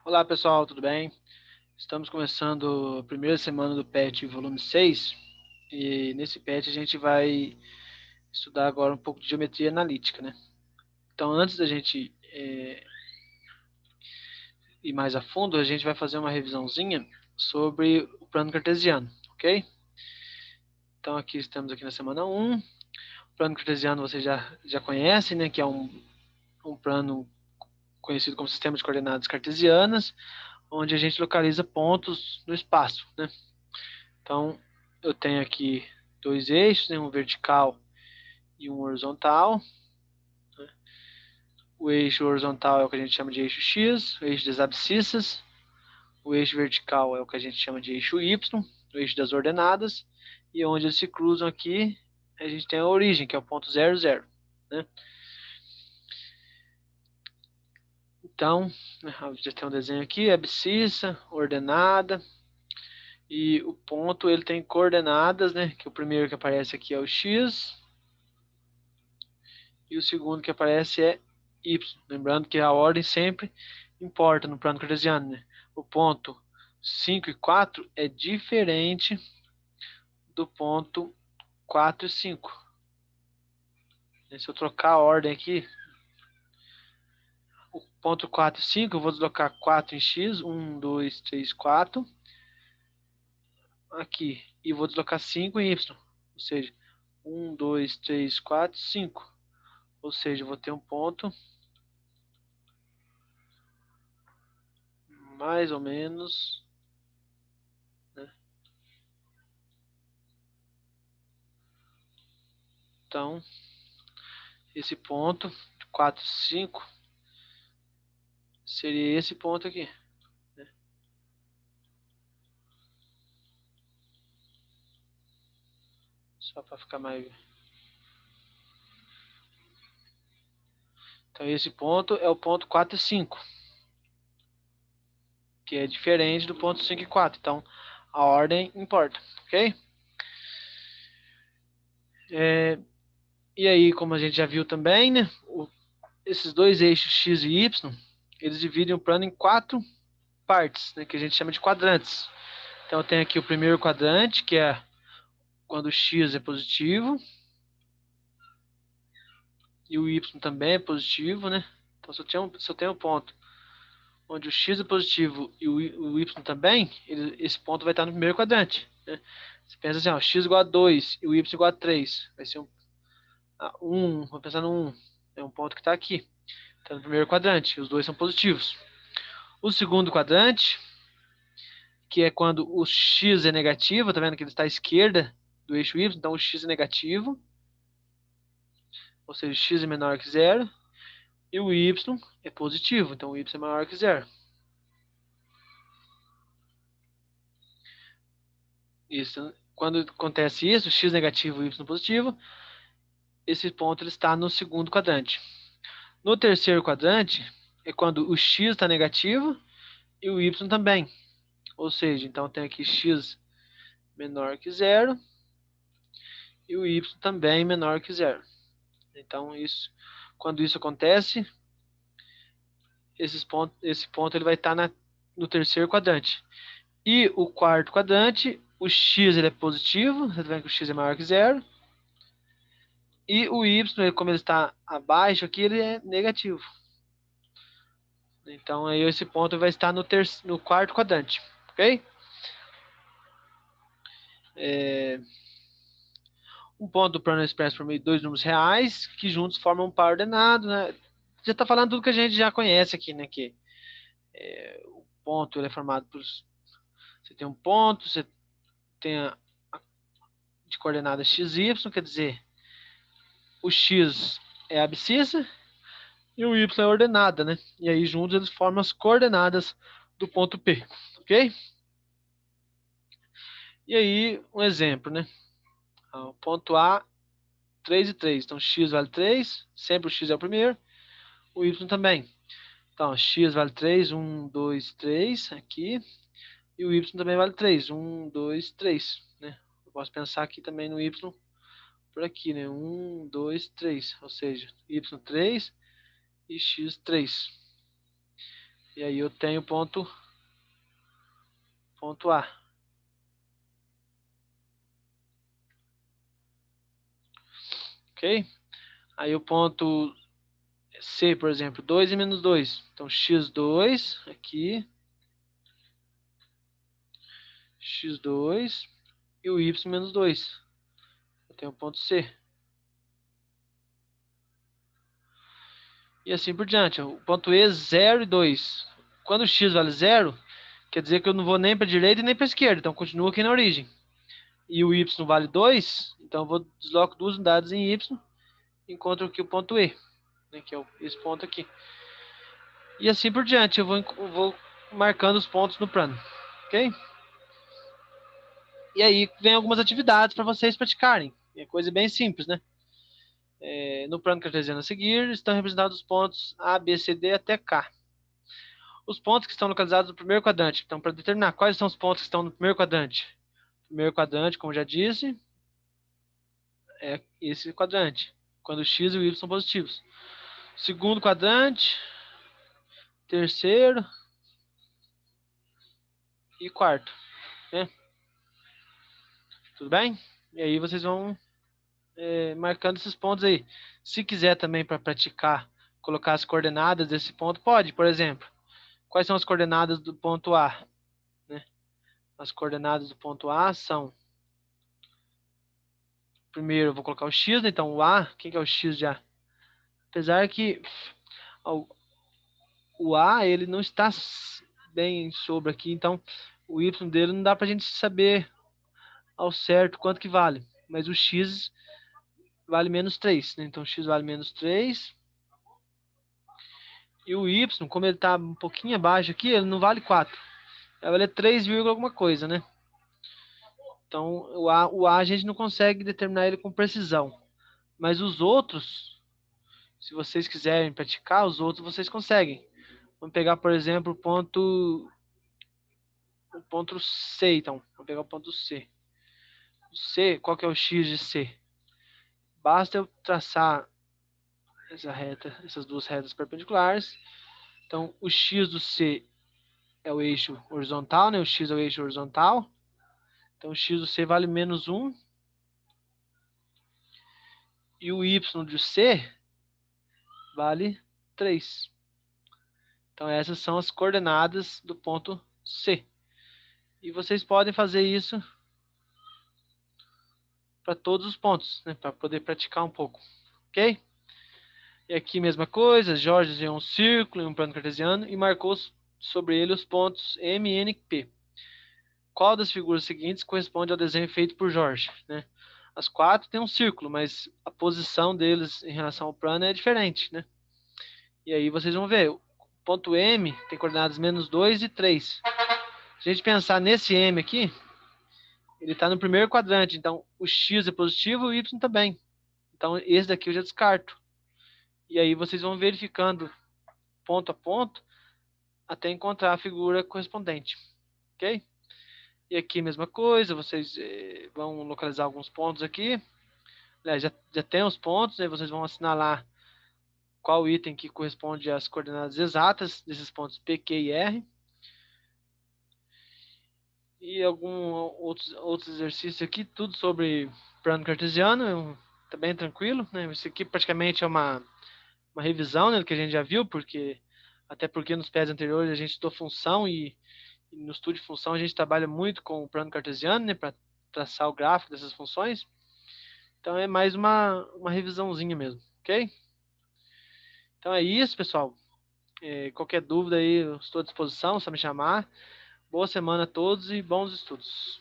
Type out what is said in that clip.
Olá pessoal, tudo bem? Estamos começando a primeira semana do PET volume 6 e nesse PET a gente vai estudar agora um pouco de geometria analítica, né? Então antes da gente ir mais a fundo, a gente vai fazer uma revisãozinha sobre o plano cartesiano, ok? Então aqui estamos aqui na semana 1. O plano cartesiano vocês já conhecem, né? Que é um plano conhecido como sistema de coordenadas cartesianas, onde a gente localiza pontos no espaço, né? Então, eu tenho aqui dois eixos, né, um vertical e um horizontal. O eixo horizontal é o que a gente chama de eixo X, o eixo das abscissas. O eixo vertical é o que a gente chama de eixo Y, o eixo das ordenadas. E onde eles se cruzam aqui, a gente tem a origem, que é o ponto 0, 0. Né? Então, já tem um desenho aqui, abscissa, ordenada. E o ponto ele tem coordenadas, né? Que o primeiro que aparece aqui é o X. E o segundo que aparece é Y. Lembrando que a ordem sempre importa no plano cartesiano, né? O ponto 5 e 4 é diferente do ponto 4 e 5. Se eu trocar a ordem aqui, o ponto 4 e 5, eu vou deslocar 4 em X, 1, 2, 3, 4, aqui, e vou deslocar 5 em Y, ou seja, 1, 2, 3, 4, 5, ou seja, eu vou ter um ponto mais ou menos, né? Então, esse ponto 4, 5 seria esse ponto aqui, né? Só para ficar mais. Então esse ponto é o ponto 4 e 5, que é diferente do ponto 5 e 4. Então a ordem importa, ok? E aí, como a gente já viu também, né? Esses dois eixos X e Y, eles dividem o plano em 4 partes, né, que a gente chama de quadrantes. Então tem aqui o primeiro quadrante, que é quando o X é positivo, e o Y também é positivo, né? Então se eu tenho um ponto onde o X é positivo e o Y também, esse ponto vai estar no primeiro quadrante, né? Você pensa assim, ó, X igual a 2 e o Y igual a 3, vai ser vou pensar no 1, é um ponto que está aqui, está no primeiro quadrante, os dois são positivos. O segundo quadrante, que é quando o X é negativo, tá vendo que ele está à esquerda do eixo Y, então o X é negativo, ou seja, X é menor que zero, e o Y é positivo, então o Y é maior que zero. Isso, quando acontece isso, X negativo e Y positivo, esse ponto ele está no segundo quadrante. No terceiro quadrante, é quando o X está negativo e o Y também. Ou seja, então tem aqui X menor que zero e o Y também menor que zero. Então, quando isso acontece, esse ponto ele vai estar no terceiro quadrante. E o quarto quadrante, o X ele é positivo, você está vendo que o X é maior que zero. E o Y, como ele está abaixo aqui, ele é negativo. Então aí esse ponto vai estar no quarto quadrante, ok? Um ponto do plano expresso por meio de dois números reais, que juntos formam um par ordenado, né? Já está falando tudo que a gente já conhece aqui, né? Que o ponto ele é formado por... Você tem um ponto, você tem de coordenadas x, y, quer dizer, o x é a abscissa e o y é a ordenada, né? E aí juntos eles formam as coordenadas do ponto P, ok? E aí, um exemplo, né? O ponto A, 3 e 3. Então, x vale 3, sempre o x é o primeiro, o y também. Então, x vale 3, 1, 2, 3, aqui. E o y também vale 3, 1, 2, 3, né? Eu posso pensar aqui também no y por aqui, né? 1, 2, 3, ou seja, y 3 e x 3. E aí eu tenho ponto A. Ok? Aí o ponto C, por exemplo, 2 e menos 2. Então, x2 aqui, x2 e o y menos 2. Eu tenho o ponto C. E assim por diante. O ponto E, 0 e 2. Quando o x vale 0, quer dizer que eu não vou nem para a direita e nem para a esquerda. Então, continua aqui na origem. E o y vale 2, então eu vou desloco 2 unidades em y, encontro aqui o ponto E, né, que é esse ponto aqui. E assim por diante, eu vou marcando os pontos no plano, ok? E aí vem algumas atividades para vocês praticarem. É coisa bem simples, né? No plano cartesiano a seguir, estão representados os pontos A, B, C, D até K. Os pontos que estão localizados no primeiro quadrante. Então, para determinar quais são os pontos que estão no primeiro quadrante. Primeiro quadrante, como já disse, é esse quadrante, quando o x e o y são positivos. Segundo quadrante, terceiro e quarto, né? Tudo bem? E aí vocês vão marcando esses pontos aí. Se quiser também para praticar, colocar as coordenadas desse ponto, pode, por exemplo. Quais são as coordenadas do ponto A? Né? As coordenadas do ponto A são... Primeiro eu vou colocar o x, né? Então o A, quem que é o x de A? Apesar que o A ele não está bem sobre aqui, então o y dele não dá para a gente saber ao certo quanto que vale. Mas o x vale menos 3, né? Então x vale menos 3. E o y, como ele está um pouquinho abaixo aqui, ele não vale 4. Vai valer 3, alguma coisa, né? Então o A a gente não consegue determinar ele com precisão. Mas os outros, se vocês quiserem praticar, os outros vocês conseguem. Vamos pegar, por exemplo, o ponto C, então. Vamos pegar o ponto C. O C, qual que é o x de C? Basta eu traçar essas duas retas perpendiculares. Então, o x do C é o eixo horizontal, né? O x é o eixo horizontal. Então, o x do C vale menos 1. E o y de C vale 3. Então, essas são as coordenadas do ponto C. E vocês podem fazer isso para todos os pontos, né? Para poder praticar um pouco. Ok? E aqui mesma coisa, Jorge desenhou um círculo em um plano cartesiano e marcou sobre ele os pontos M, N e P. Qual das figuras seguintes corresponde ao desenho feito por Jorge? Né? As quatro têm um círculo, mas a posição deles em relação ao plano é diferente. Né? E aí vocês vão ver, o ponto M tem coordenadas menos 2 e 3. Se a gente pensar nesse M aqui, ele está no primeiro quadrante, então o X é positivo e o Y também. Então esse daqui eu já descarto. E aí vocês vão verificando ponto a ponto até encontrar a figura correspondente, ok? E aqui mesma coisa, vocês vão localizar alguns pontos aqui. Já tem os pontos, aí vocês vão assinalar qual item que corresponde às coordenadas exatas desses pontos P, Q e R. E alguns outros exercícios aqui, tudo sobre plano cartesiano, tá bem tranquilo, né? Isso aqui praticamente é uma revisão, né, do que a gente já viu, até porque nos PES anteriores a gente estudou função e no estudo de função a gente trabalha muito com o plano cartesiano, né, para traçar o gráfico dessas funções. Então é mais uma revisãozinha mesmo, ok? Então é isso, pessoal. Qualquer dúvida aí, eu estou à disposição, só me chamar. Boa semana a todos e bons estudos.